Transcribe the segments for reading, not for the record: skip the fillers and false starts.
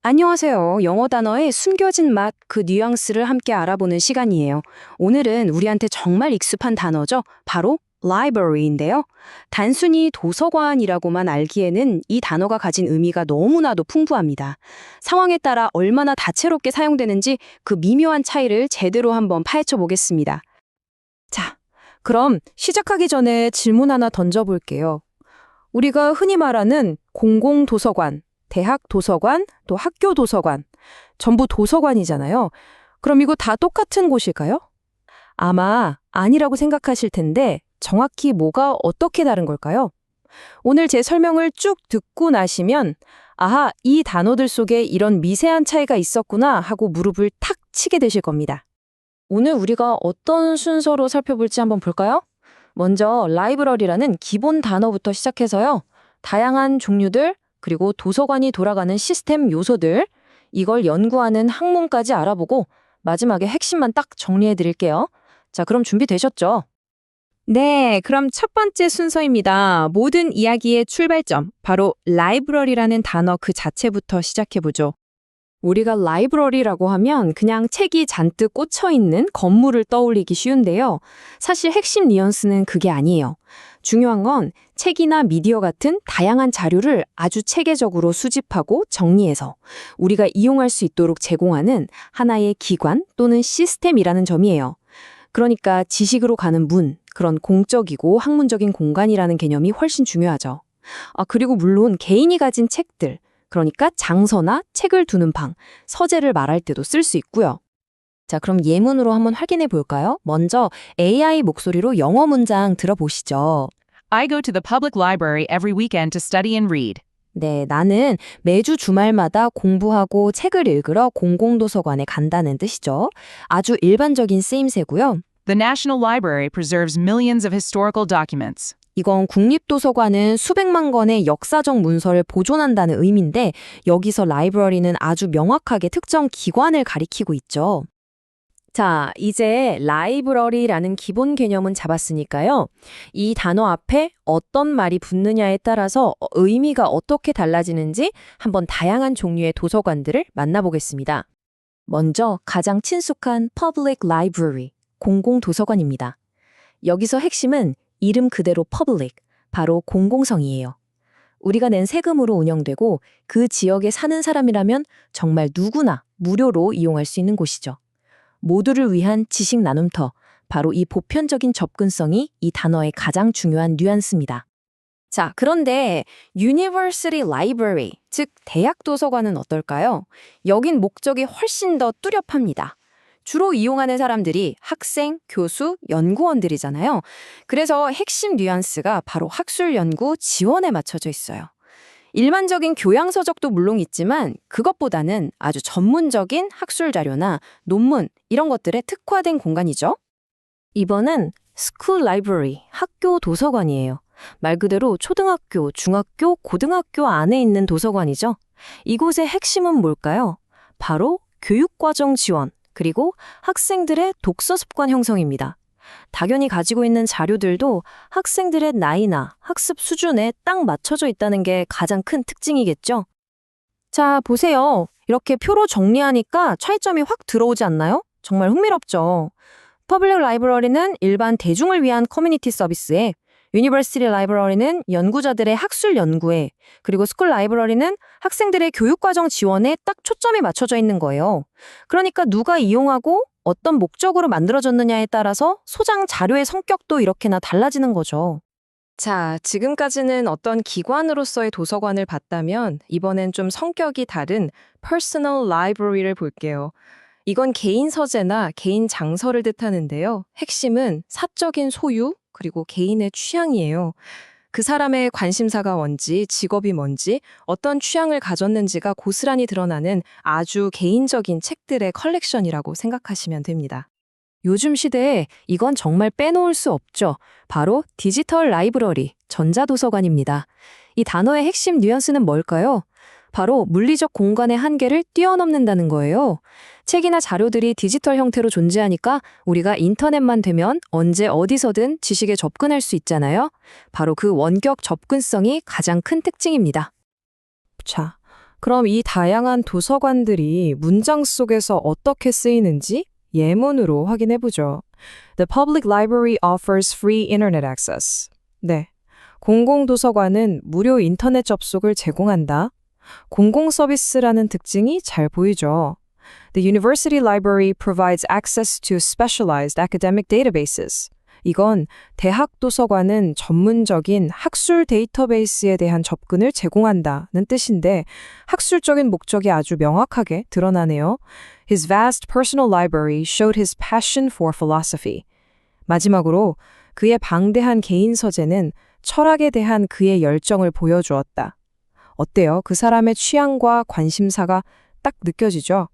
안녕하세요. 영어 단어의 숨겨진 맛, 그 뉘앙스를 함께 알아보는 시간이에요. 오늘은 우리한테 정말 익숙한 단어죠. 바로 library인데요. 단순히 도서관이라고만 알기에는 이 단어가 가진 의미가 너무나도 풍부합니다. 상황에 따라 얼마나 다채롭게 사용되는지 그 미묘한 차이를 제대로 한번 파헤쳐 보겠습니다. 자, 그럼 시작하기 전에 질문 하나 던져볼게요. 우리가 흔히 말하는 공공도서관, 대학 도서관, 또 학교 도서관, 전부 도서관이잖아요. 그럼 이거 다 똑같은 곳일까요? 아마 아니라고 생각하실 텐데 정확히 뭐가 어떻게 다른 걸까요? 오늘 제 설명을 쭉 듣고 나시면 아하, 이 단어들 속에 이런 미세한 차이가 있었구나 하고 무릎을 탁 치게 되실 겁니다. 오늘 우리가 어떤 순서로 살펴볼지 한번 볼까요? 먼저 라이브러리라는 기본 단어부터 시작해서요. 다양한 종류들, 그리고 도서관이 돌아가는 시스템 요소들, 이걸 연구하는 학문까지 알아보고 마지막에 핵심만 딱 정리해 드릴게요. 자, 그럼 준비되셨죠? 네, 그럼 첫 번째 순서입니다. 모든 이야기의 출발점, 바로 라이브러리라는 단어 그 자체부터 시작해보죠. 우리가 라이브러리라고 하면 그냥 책이 잔뜩 꽂혀 있는 건물을 떠올리기 쉬운데요. 사실 핵심 뉘앙스는 그게 아니에요. 중요한 건 책이나 미디어 같은 다양한 자료를 아주 체계적으로 수집하고 정리해서 우리가 이용할 수 있도록 제공하는 하나의 기관 또는 시스템이라는 점이에요. 그러니까 지식으로 가는 문, 그런 공적이고 학문적인 공간이라는 개념이 훨씬 중요하죠. 그리고 물론 개인이 가진 책들, 그러니까 장서나 책을 두는 방, 서재를 말할 때도 쓸 수 있고요. 자, 그럼 예문으로 한번 확인해 볼까요? 먼저 AI 목소리로 영어 문장 들어보시죠. I go to the public library every weekend to study and read. 네, 나는 매주 주말마다 공부하고 책을 읽으러 공공도서관에 간다는 뜻이죠. 아주 일반적인 쓰임새고요. The National Library preserves millions of historical documents. 이건 국립도서관은 수백만 건의 역사적 문서를 보존한다는 의미인데 여기서 라이브러리는 아주 명확하게 특정 기관을 가리키고 있죠. 자, 이제 라이브러리라는 기본 개념은 잡았으니까요. 이 단어 앞에 어떤 말이 붙느냐에 따라서 의미가 어떻게 달라지는지 한번 다양한 종류의 도서관들을 만나보겠습니다. 먼저 가장 친숙한 public library, 공공도서관입니다. 여기서 핵심은 이름 그대로 public, 바로 공공성이에요. 우리가 낸 세금으로 운영되고 그 지역에 사는 사람이라면 정말 누구나 무료로 이용할 수 있는 곳이죠. 모두를 위한 지식 나눔터, 바로 이 보편적인 접근성이 이 단어의 가장 중요한 뉘앙스입니다. 자, 그런데 University Library, 즉 대학 도서관은 어떨까요? 여긴 목적이 훨씬 더 뚜렷합니다. 주로 이용하는 사람들이 학생, 교수, 연구원들이잖아요. 그래서 핵심 뉘앙스가 바로 학술 연구 지원에 맞춰져 있어요. 일반적인 교양 서적도 물론 있지만 그것보다는 아주 전문적인 학술 자료나 논문 이런 것들에 특화된 공간이죠. 이번은 School Library, 학교 도서관이에요. 말 그대로 초등학교, 중학교, 고등학교 안에 있는 도서관이죠. 이곳의 핵심은 뭘까요? 바로 교육과정 지원, 그리고 학생들의 독서 습관 형성입니다. 당연히 가지고 있는 자료들도 학생들의 나이나 학습 수준에 딱 맞춰져 있다는 게 가장 큰 특징이겠죠? 자, 보세요. 이렇게 표로 정리하니까 차이점이 확 들어오지 않나요? 정말 흥미롭죠? 퍼블릭 라이브러리는 일반 대중을 위한 커뮤니티 서비스에, 유니버시티 라이브러리는 연구자들의 학술 연구에, 그리고 스쿨 라이브러리는 학생들의 교육과정 지원에 딱 초점이 맞춰져 있는 거예요. 그러니까 누가 이용하고 어떤 목적으로 만들어졌느냐에 따라서 소장 자료의 성격도 이렇게나 달라지는 거죠. 자, 지금까지는 어떤 기관으로서의 도서관을 봤다면 이번엔 좀 성격이 다른 Personal Library를 볼게요. 이건 개인 서재나 개인 장서를 뜻하는데요. 핵심은 사적인 소유, 그리고 개인의 취향이에요. 그 사람의 관심사가 뭔지, 직업이 뭔지, 어떤 취향을 가졌는지가 고스란히 드러나는 아주 개인적인 책들의 컬렉션이라고 생각하시면 됩니다. 요즘 시대에 이건 정말 빼놓을 수 없죠. 바로 디지털 라이브러리, 전자도서관입니다. 이 단어의 핵심 뉘앙스는 뭘까요? 바로 물리적 공간의 한계를 뛰어넘는다는 거예요. 책이나 자료들이 디지털 형태로 존재하니까 우리가 인터넷만 되면 언제 어디서든 지식에 접근할 수 있잖아요. 바로 그 원격 접근성이 가장 큰 특징입니다. 자, 그럼 이 다양한 도서관들이 문장 속에서 어떻게 쓰이는지 예문으로 확인해 보죠. The public library offers free internet access. 네. 공공도서관은 무료 인터넷 접속을 제공한다. 공공 서비스라는 특징이 잘 보이죠. The university library provides access to specialized academic databases. 이건 대학 도서관은 전문적인 학술 데이터베이스에 대한 접근을 제공한다는 뜻인데 학술적인 목적이 아주 명확하게 드러나네요. His vast personal library showed his passion for philosophy. 마지막으로 그의 방대한 개인 서재는 철학에 대한 그의 열정을 보여주었다. 어때요? 그 사람의 취향과 관심사가 딱 느껴지죠?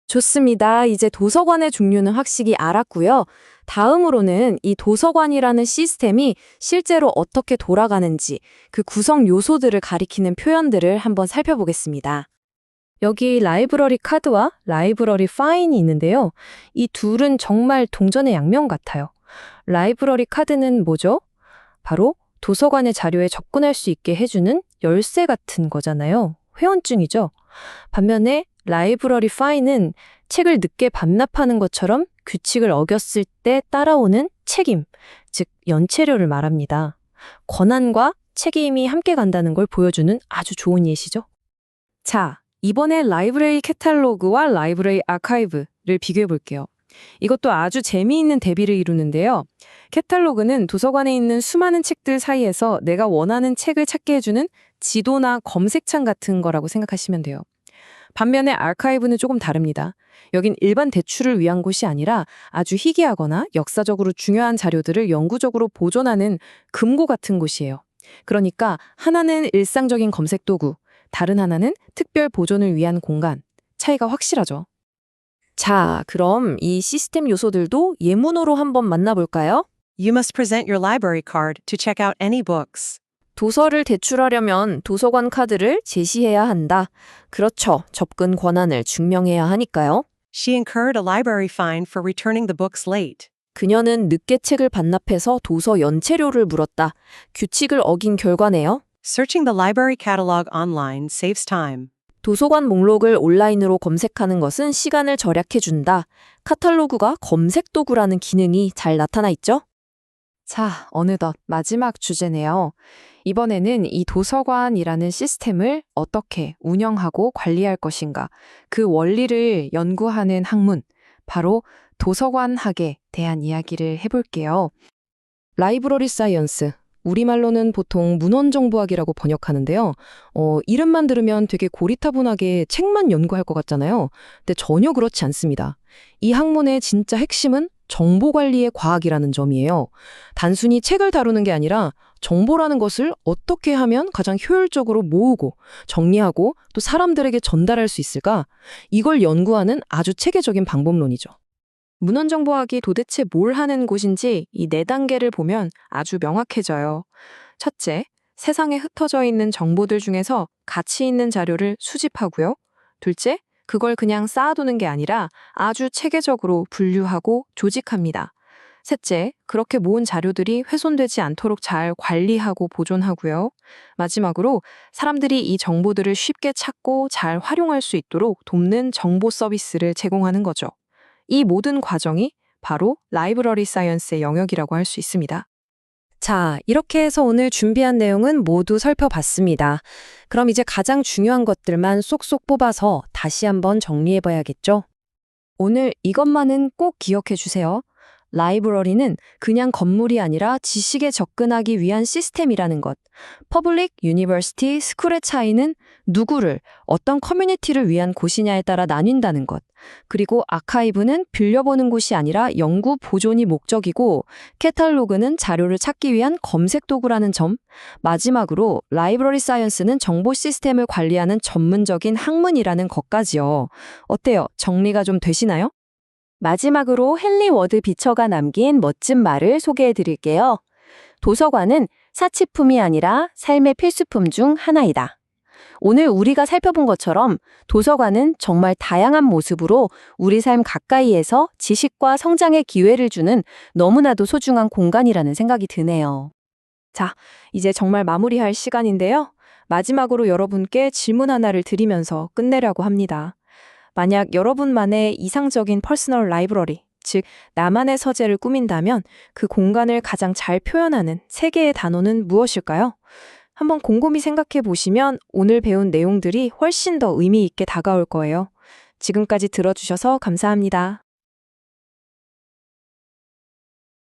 좋습니다. 이제 도서관의 종류는 확실히 알았고요. 다음으로는 이 도서관이라는 시스템이 실제로 어떻게 돌아가는지 그 구성 요소들을 가리키는 표현들을 한번 살펴보겠습니다. 여기 라이브러리 카드와 라이브러리 파인이 있는데요. 이 둘은 정말 동전의 양면 같아요. 라이브러리 카드는 뭐죠? 바로 도서관의 자료에 접근할 수 있게 해주는 열쇠 같은 거잖아요. 회원증이죠. 반면에 라이브러리 파인은 책을 늦게 반납하는 것처럼 규칙을 어겼을 때 따라오는 책임, 즉 연체료를 말합니다. 권한과 책임이 함께 간다는 걸 보여주는 아주 좋은 예시죠. 자, 이번에 라이브러리 캐탈로그와 라이브러리 아카이브를 비교해 볼게요. 이것도 아주 재미있는 대비를 이루는데요. 캐탈로그는 도서관에 있는 수많은 책들 사이에서 내가 원하는 책을 찾게 해주는 지도나 검색창 같은 거라고 생각하시면 돼요. 반면에 아카이브는 조금 다릅니다. 여긴 일반 대출을 위한 곳이 아니라 아주 희귀하거나 역사적으로 중요한 자료들을 영구적으로 보존하는 금고 같은 곳이에요. 그러니까 하나는 일상적인 검색 도구, 다른 하나는 특별 보존을 위한 공간. 차이가 확실하죠. 자, 그럼 이 시스템 요소들도 예문으로 한번 만나볼까요? You must present your library card to check out any books. 도서를 대출하려면 도서관 카드를 제시해야 한다. 그렇죠. 접근 권한을 증명해야 하니까요. She incurred a library fine for returning the books late. 그녀는 늦게 책을 반납해서 도서 연체료를 물었다. 규칙을 어긴 결과네요. Searching the library catalog online saves time. 도서관 목록을 온라인으로 검색하는 것은 시간을 절약해준다. 카탈로그가 검색 도구라는 기능이 잘 나타나 있죠? 자, 어느덧 마지막 주제네요. 이번에는 이 도서관이라는 시스템을 어떻게 운영하고 관리할 것인가, 그 원리를 연구하는 학문, 바로 도서관학에 대한 이야기를 해볼게요. 라이브러리 사이언스, 우리말로는 보통 문헌정보학이라고 번역하는데요. 이름만 들으면 되게 고리타분하게 책만 연구할 것 같잖아요. 근데 전혀 그렇지 않습니다. 이 학문의 진짜 핵심은 정보관리의 과학이라는 점이에요. 단순히 책을 다루는 게 아니라 정보라는 것을 어떻게 하면 가장 효율적으로 모으고 정리하고 또 사람들에게 전달할 수 있을까? 이걸 연구하는 아주 체계적인 방법론이죠. 문헌정보학이 도대체 뭘 하는 곳인지 이 4단계를 보면 아주 명확해져요. 첫째, 세상에 흩어져 있는 정보들 중에서 가치 있는 자료를 수집하고요. 둘째, 그걸 그냥 쌓아두는 게 아니라 아주 체계적으로 분류하고 조직합니다. 셋째, 그렇게 모은 자료들이 훼손되지 않도록 잘 관리하고 보존하고요. 마지막으로 사람들이 이 정보들을 쉽게 찾고 잘 활용할 수 있도록 돕는 정보 서비스를 제공하는 거죠. 이 모든 과정이 바로 라이브러리 사이언스의 영역이라고 할 수 있습니다. 자, 이렇게 해서 오늘 준비한 내용은 모두 살펴봤습니다. 그럼 이제 가장 중요한 것들만 쏙쏙 뽑아서 다시 한번 정리해봐야겠죠? 오늘 이것만은 꼭 기억해 주세요. 라이브러리는 그냥 건물이 아니라 지식에 접근하기 위한 시스템이라는 것. 퍼블릭, 유니버시티, 스쿨의 차이는 누구를, 어떤 커뮤니티를 위한 곳이냐에 따라 나뉜다는 것. 그리고 아카이브는 빌려보는 곳이 아니라 연구 보존이 목적이고, 캐탈로그는 자료를 찾기 위한 검색 도구라는 점. 마지막으로 라이브러리 사이언스는 정보 시스템을 관리하는 전문적인 학문이라는 것까지요. 어때요? 정리가 좀 되시나요? 마지막으로 헨리 워드 비처가 남긴 멋진 말을 소개해 드릴게요. 도서관은 사치품이 아니라 삶의 필수품 중 하나이다. 오늘 우리가 살펴본 것처럼 도서관은 정말 다양한 모습으로 우리 삶 가까이에서 지식과 성장의 기회를 주는 너무나도 소중한 공간이라는 생각이 드네요. 자, 이제 정말 마무리할 시간인데요. 마지막으로 여러분께 질문 하나를 드리면서 끝내려고 합니다. 만약 여러분만의 이상적인 퍼스널 라이브러리, 즉 나만의 서재를 꾸민다면 그 공간을 가장 잘 표현하는 세 개의 단어는 무엇일까요? 한번 곰곰이 생각해 보시면 오늘 배운 내용들이 훨씬 더 의미 있게 다가올 거예요. 지금까지 들어주셔서 감사합니다.